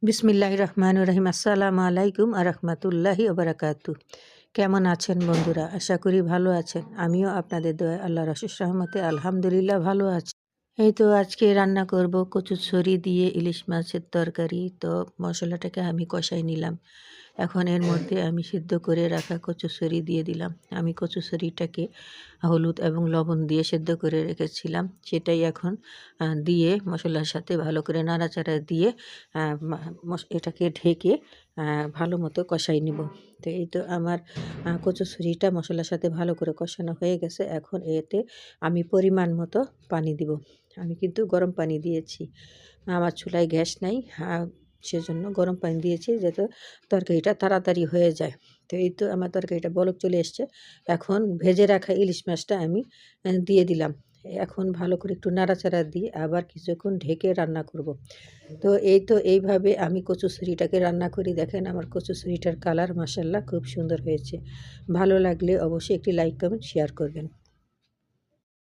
বিসমিল্লাহির রহমানির রহিম। আসসালামু আলাইকুম আরহামাতুল্লাহি ওবারাকাতু। কেমন আছেন বন্ধুরা? আশা করি ভালো আছেন। আমিও আপনাদের দোয়ায় আল্লাহর অশেষ রহমতে আলহামদুলিল্লাহ ভালো আছি। এই তো আজকে রান্না করব কচুরছড়ি দিয়ে ইলিশ মাছের তরকারি। তো মশলাটাকে আমি কষাই নিলাম। এখন এর মধ্যে আমি সিদ্ধ করে রাখা কচুরছড়ি দিয়ে দিলাম। আমি কচুরছড়িটাকে হলুদ এবং লবণ দিয়ে সেদ্ধ করে রেখেছিলাম। সেটাই এখন দিয়ে মশলার সাথে ভালো করে নাড়াচাড়া দিয়ে এটাকে ঢেকে ভালো মতো কষাই নিব। তো এই তো আমার কচুরছড়িটা মশলার সাথে ভালো করে কষানো হয়ে গেছে। এখন এতে আমি পরিমাণ মতো পানি দিব। আমি কিন্তু গরম পানি দিয়েছি। আমার চুলায় গ্যাস নাই, সেজন্য গরম পানি দিয়েছি যাতে তরকারিটা তাড়াতাড়ি হয়ে যায়। তো এই তো আমার তরকারিটা বলক চলে এসছে। এখন ভেজে রাখা ইলিশ মাছটা আমি দিয়ে দিলাম। এখন ভালো করে একটু নাড়াচাড়া দিয়ে আবার কিছুক্ষণ ঢেকে রান্না করব। তো এই তো এইভাবে আমি কচুরছড়িটাকে রান্না করি। দেখেন আমার কচুরছড়িটার কালার মাশাআল্লাহ খুব সুন্দর হয়েছে। ভালো লাগলে অবশ্যই একটি লাইক কমেন্ট শেয়ার করবেন।